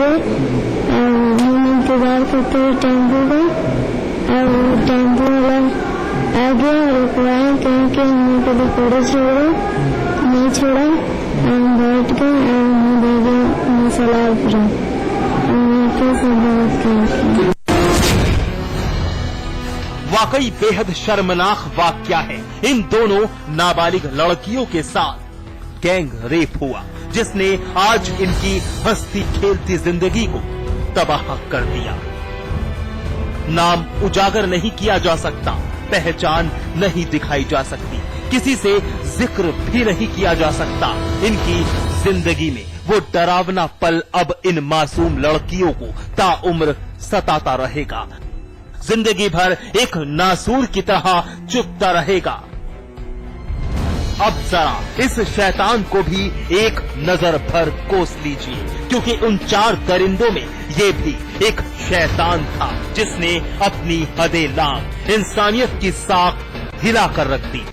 बजे हम इंतजार करते हुए टेम्पो का, और टेम्पो वाला आ गया और रुकवाए, कहीं के हमने कभी पूरे छोड़ा नहीं छोड़ा, हम बैठ गए और हमें दे गया सलारपुर। वाकई बेहद शर्मनाक वाकया है। इन दोनों नाबालिग लड़कियों के साथ गैंग रेप हुआ, जिसने आज इनकी हंसती खेलती जिंदगी को तबाह कर दिया। नाम उजागर नहीं किया जा सकता, पहचान नहीं दिखाई जा सकती, किसी से जिक्र भी नहीं किया जा सकता। इनकी जिंदगी में वो डरावना पल अब इन मासूम लड़कियों को ताउम्र सताता रहेगा, जिंदगी भर एक नासूर की तरह चुभता रहेगा। अब जरा इस शैतान को भी एक नजर भर कोस लीजिए, क्योंकि उन 4 दरिंदों में ये भी एक शैतान था, जिसने अपनी हदें लांघ इंसानियत की साख हिला कर रख दी।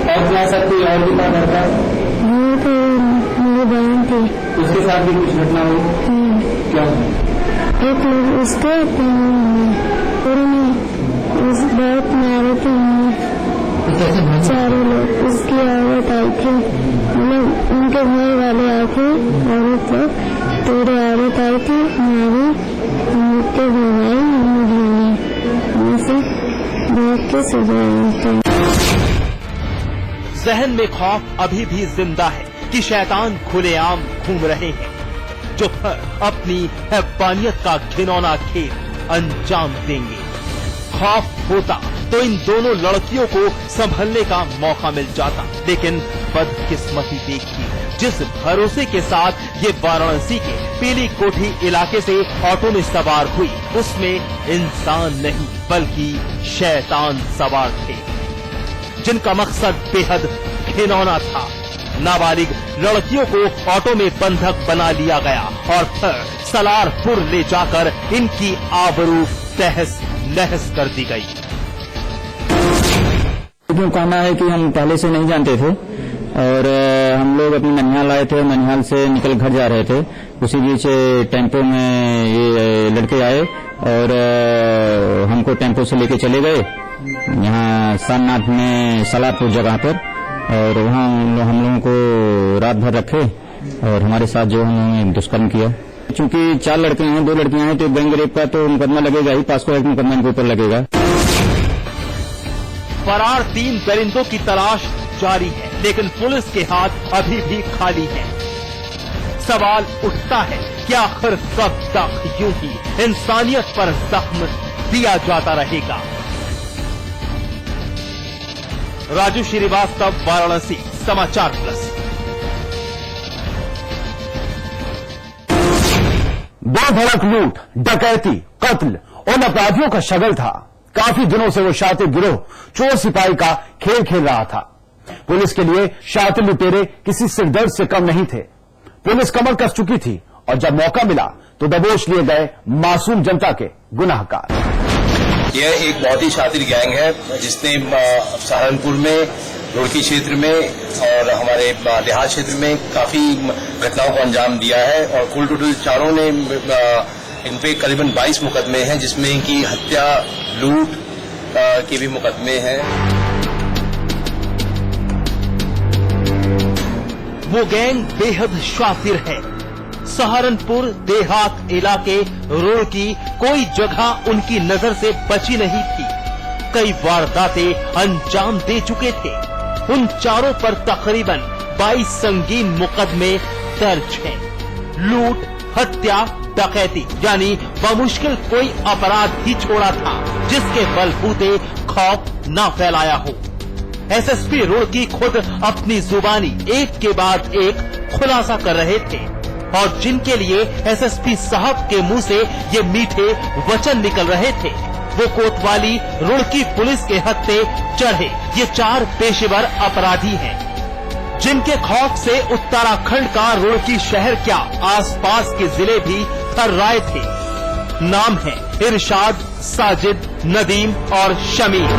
और क्या सकती और भी क्या करता है? मेरी बहन थी, उसके साथ भी कुछ घटना हुई? क्या? एक लोग उसके उस बहुत मारे थे, चारों लोग। उसकी औरत आई थी, मतलब उनके घर वाले आए थे, औरत लोग पूरे औरत आई थी, मारी, मुझे भगाई, देख के सुबह। जहन में खौफ अभी भी जिंदा है कि शैतान खुलेआम घूम रहे हैं, जो अपनी हैवानियत का घिनौना खेल अंजाम देंगे। खौफ होता तो इन दोनों लड़कियों को संभलने का मौका मिल जाता, लेकिन बदकिस्मती देखी, जिस भरोसे के साथ ये वाराणसी के पीली कोठी इलाके से ऑटो में सवार हुई, उसमें इंसान नहीं बल्कि शैतान सवार थे, जिनका मकसद बेहद घिनौना था। नाबालिग लड़कियों को ऑटो में बंधक बना लिया गया और फिर सलारपुर ले जाकर इनकी आबरू तहस नहस कर दी गई। क्यों कहना है कि हम पहले से नहीं जानते थे और हम लोग अपनी ननिहाल आए थे, ननिहाल से निकल घर जा रहे थे। उसी बीच टेम्पो में ये लड़के आए और हमको टेम्पो से लेके चले गए यहाँ सारनाथ में सलारपुर जगह पर, और वहाँ हम लोगों को रात भर रखे और हमारे साथ जो उन्होंने दुष्कर्म किया। चूंकि 4 लड़के हैं, 2 लड़कियां हैं, तो गैंग रेप का तो मुकदमा लगेगा ही, 501 मुकदमा इनके ऊपर लगेगा। फरार 3 दरिंदों की तलाश जारी है, लेकिन पुलिस के हाथ अभी भी खाली है। सवाल उठता है कि आखिर कब तक यूं ही इंसानियत पर जख्म दिया जाता रहेगा। राजू श्रीवास्तव, वाराणसी, समाचार प्लस। बेधड़क लूट, डकैती, कत्ल उन अपराधियों का शगल था। काफी दिनों से वो शातिर गिरोह चोर सिपाही का खेल खेल रहा था। पुलिस के लिए शातिर लुटेरे किसी सिरदर्द से कम नहीं थे। पुलिस कमर कस चुकी थी और जब मौका मिला तो दबोच लिए गए मासूम जनता के गुनाहगार। यह एक बहुत ही शातिर गैंग है, जिसने सहारनपुर में, रुड़की क्षेत्र में और हमारे देहात क्षेत्र में काफी घटनाओं को अंजाम दिया है। और कुल टोटल चारों ने इन पे करीबन 22 मुकदमे हैं, जिसमें इनकी हत्या, लूट के भी मुकदमे हैं। वो गैंग बेहद शातिर है। सहारनपुर देहात इलाके रोड की कोई जगह उनकी नजर से बची नहीं थी। कई वारदातें अंजाम दे चुके थे। उन चारों पर तकरीबन 22 संगीन मुकदमे दर्ज हैं। लूट, हत्या, डकैती, यानी बमुश्किल कोई अपराध ही छोड़ा था जिसके बलबूते खौफ न फैलाया हो। एसएसपी रुड़की खुद अपनी जुबानी एक के बाद एक खुलासा कर रहे थे, और जिनके लिए एसएसपी साहब के मुंह से ये मीठे वचन निकल रहे थे, वो कोतवाली रुड़की पुलिस के हत्थे चढ़े ये 4 पेशेवर अपराधी हैं, जिनके खौफ से उत्तराखंड का रुड़की शहर क्या आसपास के जिले भी थर्राए थे। नाम है इरशाद, साजिद, नदीम और शमीर।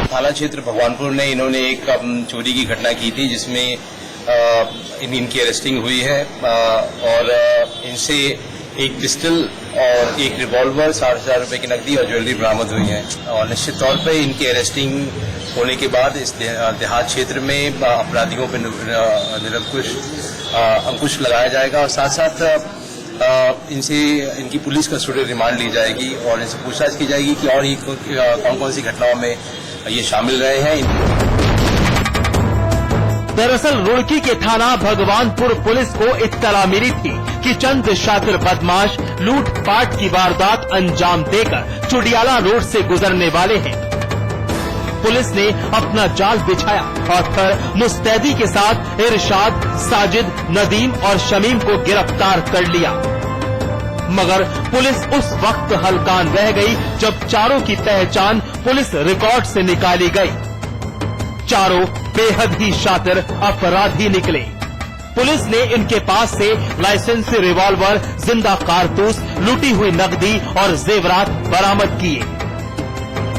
थाना क्षेत्र भगवानपुर ने इन्होंने एक चोरी की घटना की थी, जिसमें इनकी अरेस्टिंग हुई है और इनसे एक पिस्टल और एक रिवॉल्वर 60,000 रुपए की नकदी और ज्वेलरी बरामद हुई है। और निश्चित तौर पे इनकी अरेस्टिंग होने के बाद इस देहात क्षेत्र में अपराधियों पर निरंकुश अंकुश लगाया जाएगा और साथ साथ इनसे इनकी पुलिस कस्टडी रिमांड ली जाएगी और इनसे पूछताछ की जाएगी कि और कौन कौन सी घटनाओं में ये शामिल रहे हैं। दरअसल रुड़की के थाना भगवानपुर पुलिस को इत्तला मिली थी कि चंद शातिर बदमाश लूटपाट की वारदात अंजाम देकर चुडियाला रोड से गुजरने वाले हैं। पुलिस ने अपना जाल बिछाया और फिर मुस्तैदी के साथ इरशाद, साजिद, नदीम और शमीम को गिरफ्तार कर लिया। मगर पुलिस उस वक्त हलकान रह गई जब चारों की पहचान पुलिस रिकॉर्ड से निकाली गई। चारों बेहद ही शातिर अपराधी निकले। पुलिस ने इनके पास से लाइसेंसी रिवॉल्वर, जिंदा कारतूस, लूटी हुई नकदी और जेवरात बरामद किए।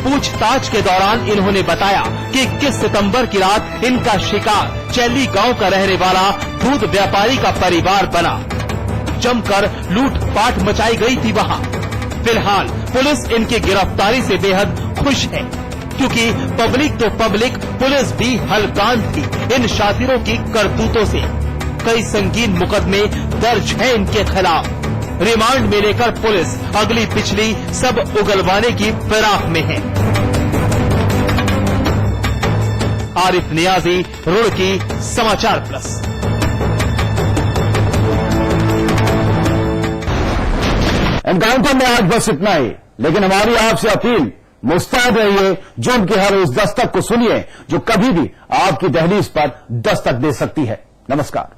पूछताछ के दौरान इन्होंने बताया कि 21 सितंबर की रात इनका शिकार चैली गांव का रहने वाला दूध व्यापारी का परिवार बना। जमकर लूटपाट मचाई गई थी वहां। फिलहाल पुलिस इनकी गिरफ्तारी से बेहद खुश है, क्योंकि पब्लिक तो पब्लिक, पुलिस भी हलकान थी इन शातिरों की करतूतों से। कई संगीन मुकदमे दर्ज हैं इनके खिलाफ। रिमांड में लेकर पुलिस अगली पिछली सब उगलवाने की फिराक में है। आरिफ नियाजी, रुड़की, समाचार प्लस। एनकाउंटर में आज बस इतना ही, लेकिन हमारी आपसे अपील, मुस्तैद रहिए। जुर्म की हर उस दस्तक को सुनिए जो कभी भी आपकी दहलीज पर दस्तक दे सकती है। नमस्कार।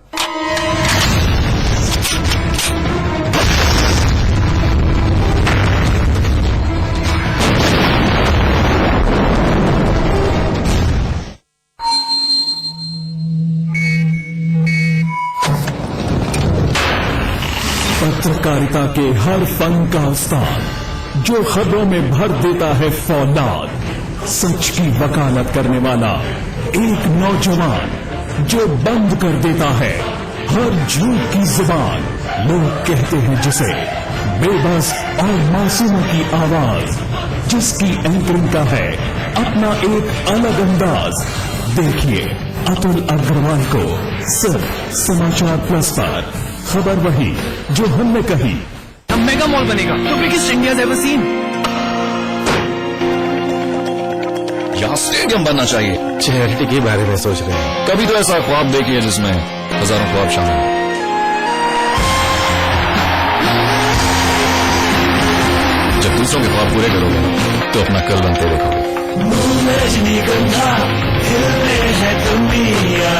पत्रकारिता के हर फन का उस्ताद जो खबरों में भर देता है फौलाद, सच की वकालत करने वाला एक नौजवान जो बंद कर देता है हर झूठ की जुबान। लोग कहते हैं जिसे बेबस और मासूमों की आवाज, जिसकी एंकरिंग का है अपना एक अलग अंदाज। देखिए अतुल अग्रवाल को सिर्फ समाचार प्लस पर। खबर वही जो हमने कही। मेगा मॉल बनेगा, तो बिगेस्ट इंडिया एवर सीन। यहाँ स्टेडियम बनना चाहिए। चैरिटी के बारे में सोच रहे हैं। कभी तो ऐसा ख्वाब देखिए जिसमें हजारों ख्वाब शामिल हैं। जब दूसरों के ख्वाब पूरे करोगे तो अपना कल बनते देखोगे। रजनीगंधा हिलने है दुनिया।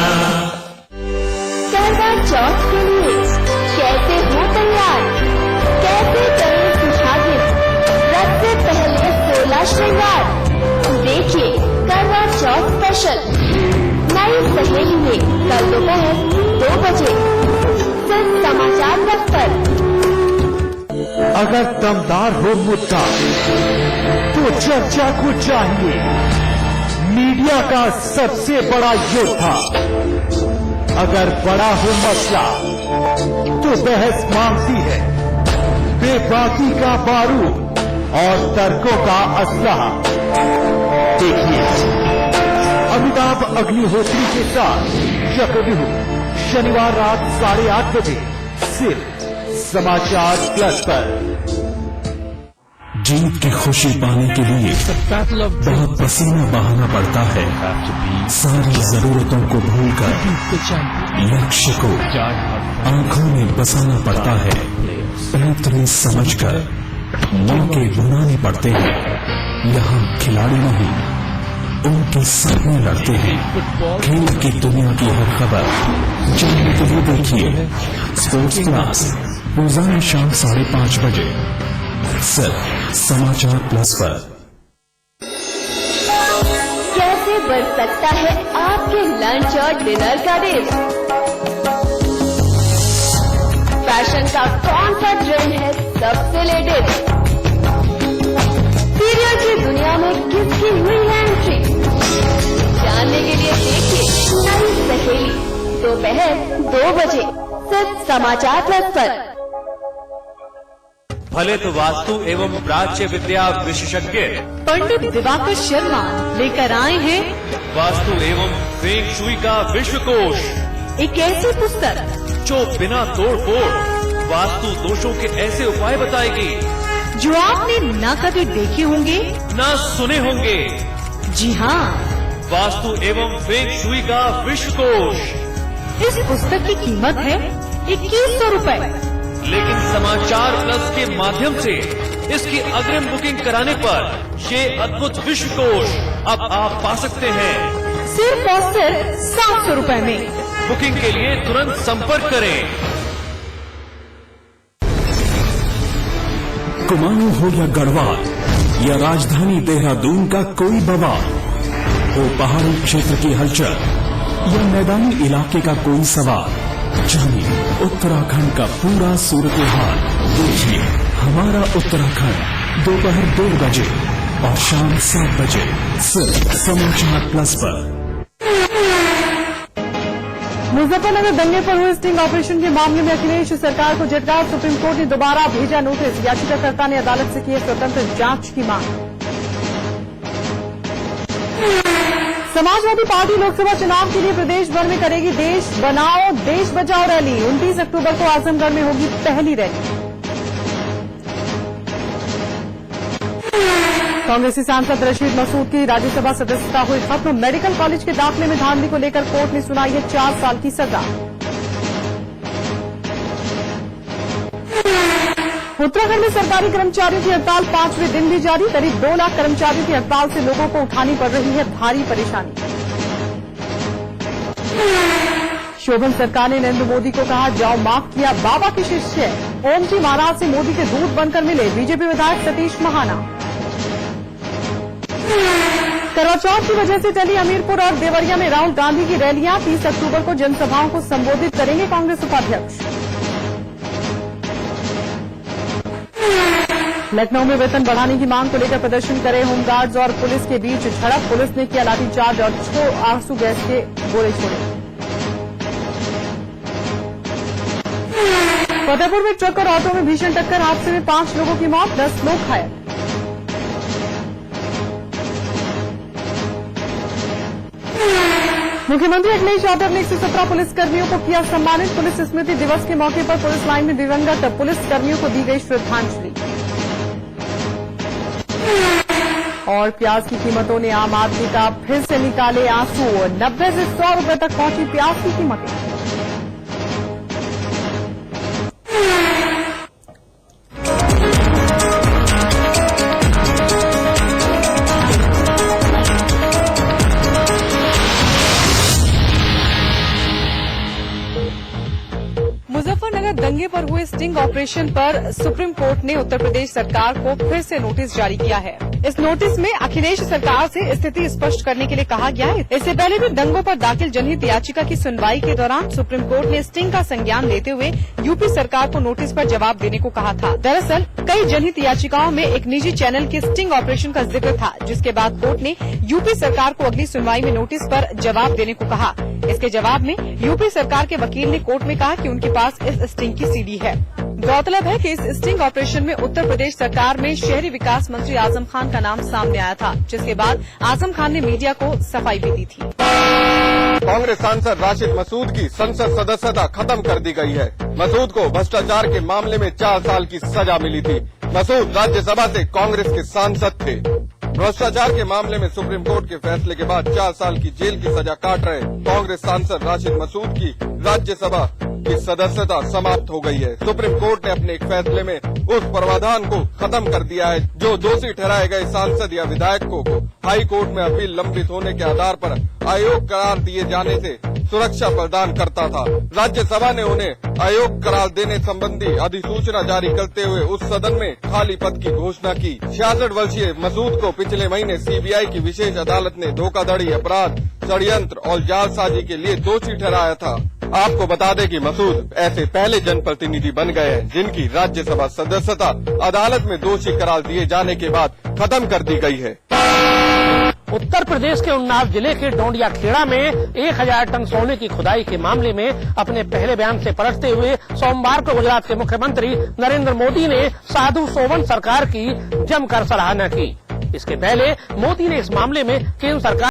करवा चौथ के लिए कैसे हो तैयार, कैसे करें सुहागिन, व्रत से पहले 16 श्रृंगार। देखिए करवा चौथ स्पेशल नई सहेली में कल दोपहर 2 बजे सिर्फ समाचार प्लस पर। अगर दमदार हो मुद्दा तो चर्चा को चाहिए मीडिया का सबसे बड़ा योद्धा। अगर बड़ा हो मसला तो बहस मांगती है बेबाकी का बारूद और तर्कों का असलहा। देखिए अमिताभ अग्निहोत्री के साथ चक्रव्यूह शनिवार रात 8:30 बजे सिर्फ समाचार प्लस पर। जीत की खुशी पाने के लिए बहुत पसीना बहाना पड़ता है। सारी जरूरतों को भूलकर लक्ष्य को आंखों में बसाना पड़ता है। बेहतरीन समझकर मौके बनाने पड़ते हैं। यहाँ खिलाड़ी नहीं, उनके सपने लड़ते हैं। खेल की दुनिया की हर खबर जानने के लिए देखिए स्पोर्ट्स क्लास रोजाना शाम 5:30 बजे सिर्फ समाचार प्लस पर। कैसे बढ़ सकता है आपके लंच और डिनर का रेट? फैशन का कौन सा ट्रेंड है सबसे लेटेस्ट? सीरियल की दुनिया में किसकी हुई है एंट्री? जानने के लिए देखिए नई सहेली दोपहर 2 बजे सिर्फ समाचार प्लस पर। फलित वास्तु एवं प्राच्य विद्या विशेषज्ञ पंडित दिवाकर शर्मा लेकर आए हैं वास्तु एवं फेंग शुई का विश्वकोश, एक ऐसी पुस्तक जो बिना तोड़ फोड़ वास्तु दोषों के ऐसे उपाय बताएगी जो आपने न कभी देखे होंगे न सुने होंगे। जी हाँ, वास्तु एवं फेंग शुई का विश्वकोश। इस पुस्तक की कीमत है 2100 रुपए, लेकिन समाचार प्लस के माध्यम से इसकी अग्रिम बुकिंग कराने पर ये अद्भुत विश्वकोश अब आप पा सकते हैं सिर्फ और सिर्फ 700 रुपए में। बुकिंग के लिए तुरंत संपर्क करें। कुमाऊं हो या गढ़वाल या राजधानी देहरादून का कोई बवाल हो, पहाड़ी क्षेत्र की हलचल या मैदानी इलाके का कोई सवाल, जानिए उत्तराखंड का पूरा सूरत हाल। देखिए हमारा उत्तराखंड दोपहर 2 बजे और शाम 7 बजे सिर्फ समाचार प्लस पर। मुजफ्फरनगर दंगे पर हुए स्टिंग ऑपरेशन के मामले में अखिलेश सरकार को झटका, सुप्रीम कोर्ट ने दोबारा भेजा नोटिस। याचिकाकर्ता ने अदालत से की स्वतंत्र जांच की मांग। समाजवादी पार्टी लोकसभा चुनाव के लिए प्रदेश भर में करेगी देश बनाओ देश बचाओ रैली। 29 अक्टूबर को आजमगढ़ में होगी पहली रैली। कांग्रेसी सांसद रशीद मसूद की राज्यसभा सदस्यता हुई खत्म। मेडिकल कॉलेज के दाखिले में धांधली को लेकर कोर्ट ने सुनाई है 4 साल की सजा। उत्तराखंड में सरकारी कर्मचारियों की हड़ताल 5वें दिन भी जारी। करीब 2 लाख कर्मचारियों की हड़ताल से लोगों को उठानी पड़ रही है भारी परेशानी। शोभन सरकार ने नरेंद्र मोदी को कहा, जाओ माफ किया बाबा के शिष्य। ओम जी महाराज से मोदी के दूत बनकर मिले बीजेपी विधायक सतीश महाना। करवा चौथ की वजह से टली हमीरपुर और देवरिया में राहुल गांधी की रैलियां। 30 अक्टूबर को जनसभाओं को संबोधित करेंगे कांग्रेस उपाध्यक्ष। लखनऊ में वेतन बढ़ाने की मांग को लेकर प्रदर्शन करे होमगार्ड्स और पुलिस के बीच झड़प। पुलिस ने किया लाठीचार्ज और 6 आंसू गैस के गोले छोड़े। फतेहपुर में ट्रक और ऑटो में भीषण टक्कर, हादसे में 5 लोगों की मौत, 10 लोग घायल। मुख्यमंत्री अखिलेश यादव ने 117 पुलिसकर्मियों को किया सम्मानित। पुलिस स्मृति दिवस के मौके पर पुलिस लाइन में दिवंगत पुलिसकर्मियों को दी गई श्रद्धांजलि। और प्याज की कीमतों ने आम आदमी का फिर से निकाले आंसू। 90 से 100 रुपए तक पहुंची प्याज की कीमतें। मुजफ्फरनगर दंगे पर हुए स्टिंग ऑपरेशन पर सुप्रीम कोर्ट ने उत्तर प्रदेश सरकार को फिर से नोटिस जारी किया है। इस नोटिस में अखिलेश सरकार से स्थिति स्पष्ट करने के लिए कहा गया है। इससे पहले भी दंगों पर दाखिल जनहित याचिका की सुनवाई के दौरान सुप्रीम कोर्ट ने स्टिंग का संज्ञान लेते हुए यूपी सरकार को नोटिस पर जवाब देने को कहा था। दरअसल कई जनहित याचिकाओं में एक निजी चैनल के स्टिंग ऑपरेशन का जिक्र था, जिसके बाद कोर्ट ने यूपी सरकार को अगली सुनवाई में नोटिस पर जवाब देने को कहा। इसके जवाब में यूपी सरकार के वकील ने कोर्ट में कहा कि उनके पास इस स्टिंग की सीडी है। गौरतलब है कि इस स्टिंग ऑपरेशन में उत्तर प्रदेश सरकार में शहरी विकास मंत्री आजम खान का नाम सामने आया था, जिसके बाद आजम खान ने मीडिया को सफाई भी दी थी। कांग्रेस सांसद राशिद मसूद की संसद सदस्यता खत्म कर दी गई है। मसूद को भ्रष्टाचार के मामले में 4 साल की सजा मिली थी। मसूद राज्यसभा से कांग्रेस के सांसद थे। भ्रष्टाचार के मामले में सुप्रीम कोर्ट के फैसले के बाद 4 साल की जेल की सजा काट रहे कांग्रेस सांसद राशिद मसूद की राज्यसभा की सदस्यता समाप्त हो गई है। सुप्रीम कोर्ट ने अपने एक फैसले में उस प्रावधान को खत्म कर दिया है जो दोषी ठहराए गए सांसद या विधायकों को हाई कोर्ट में अपील लंबित होने के आधार पर आयोग करार दिए जाने से सुरक्षा प्रदान करता था। राज्यसभा ने उन्हें आयोग करार देने संबंधी अधिसूचना जारी करते हुए उस सदन में खाली पद की घोषणा की। 66 वर्षीय मसूद को पिछले महीने सीबीआई की विशेष अदालत ने धोखाधड़ी, अपराध, षड्यंत्र और जालसाजी के लिए दोषी ठहराया था। आपको बता दें कि मसूद ऐसे पहले जनप्रतिनिधि बन गए हैं जिनकी राज्यसभा सदस्यता अदालत में दोषी करार दिए जाने के बाद खत्म कर दी गई है। उत्तर प्रदेश के उन्नाव जिले के डोंडिया खेड़ा में 1000 टन सोने की खुदाई के मामले में अपने पहले बयान से पलटते हुए सोमवार को गुजरात के मुख्यमंत्री नरेंद्र मोदी ने साधु सोवन सरकार की जमकर सराहना की। इसके पहले मोदी ने इस मामले में केंद्र सरकार